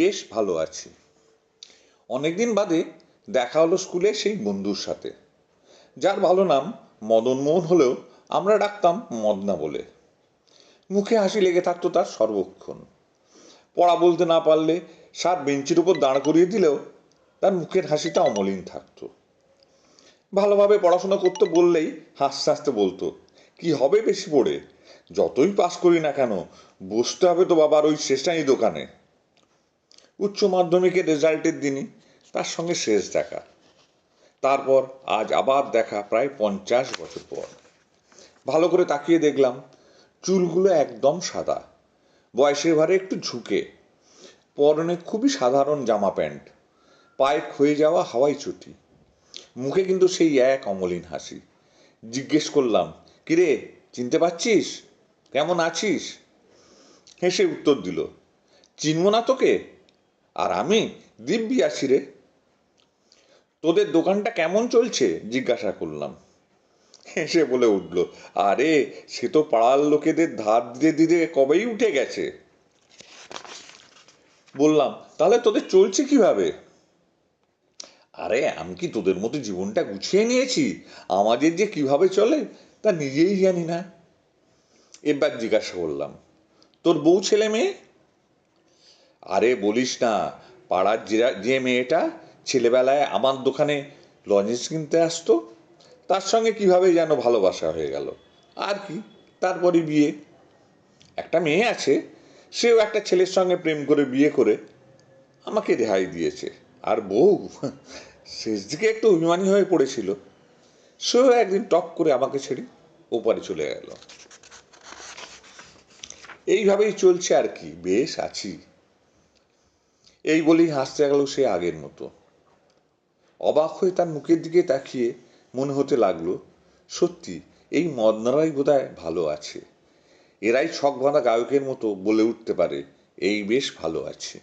বেশ ভালো আছি। অনেকদিন বাদে দেখা হলো স্কুলে সেই বন্ধুর সাথে, যার ভালো নাম মদনমোহন হলেও আমরা ডাকতাম মদনা বলে। মুখে হাসি লেগে থাকতো তার সর্বক্ষণ। পড়া বলতে না পারলে স্যার বেঞ্চের উপর দাঁড় করিয়ে দিলেও তার মুখের হাসিটা অমলিন থাকতো। ভালোভাবে পড়াশোনা করতে বললেই হাসতে হাসতে বলতো, কি হবে বেশি পড়ে, যতই পাস করি না কেন বসতে হবে তো বাবার ওই স্টেশনারি দোকানে। উচ্চ মাধ্যমিকের রেজাল্টের দিনই তার সঙ্গে শেষ দেখা। তারপর আজ আবার দেখা প্রায় 50 বছর পর। ভালো করে তাকিয়ে দেখলাম চুলগুলো একদম সাদা, বয়সের ভারে একটু ঝুঁকে, পরনে খুবই সাধারণ জামা প্যান্ট, পায়ে ক্ষয়ে যাওয়া হাওয়াই চটি, মুখে কিন্তু সেই এক অমলিন হাসি। জিজ্ঞেস করলাম, কিরে চিনতে পারছিস, কেমন আছিস? হেসে উত্তর দিল, চিনব না তোকে? আর আমি দিব্যি আছি রে। তোদের দোকানটা কেমন চলছে জিজ্ঞাসা করলাম। হেসে বলে উঠল, আরে সে তো পাড়ার লোকেদের ধার দিতে দিতে কবেই উঠে গেছে। বললাম, তাহলে তোদের চলছে কিভাবে? আরে আমি কি তোদের মতো জীবনটা গুছিয়ে নিয়েছি, আমাদের যে কিভাবে চলে তা নিজেই জানি না। এবার জিজ্ঞাসা করলাম, তোর বউ ছেলে মেয়ে? আরে বলিস না, পাড়ার যে মেয়েটা ছেলেবেলায় আমার দোকানে লজেন্স কিনতে আসতো, তার সঙ্গে কিভাবে যেন ভালোবাসা হয়ে গেল। আর কি, তারপরে বিয়ে। একটা মেয়ে আছে, সেও একটা ছেলের সঙ্গে প্রেম করে বিয়ে করে আমাকে রেহাই দিয়েছে। আর বউ শেষ দিকে একটু অভিমানী হয়ে পড়েছিল, সেও একদিন টপ করে আমাকে ছেড়ে ওপারে চলে গেল। এইভাবেই চলছে আর কি, বেশ আছি। এই বলেই হাসতে গেল সে আগের মতো। অবাক হয়ে তার মুখের দিকে তাকিয়ে মনে হতে লাগলো, সত্যি এই মদনারাই বোধহয় ভালো আছে। এরাই ছক বাঁধা গায়কের মতো বলে উঠতে পারে, এই বেশ ভালো আছে।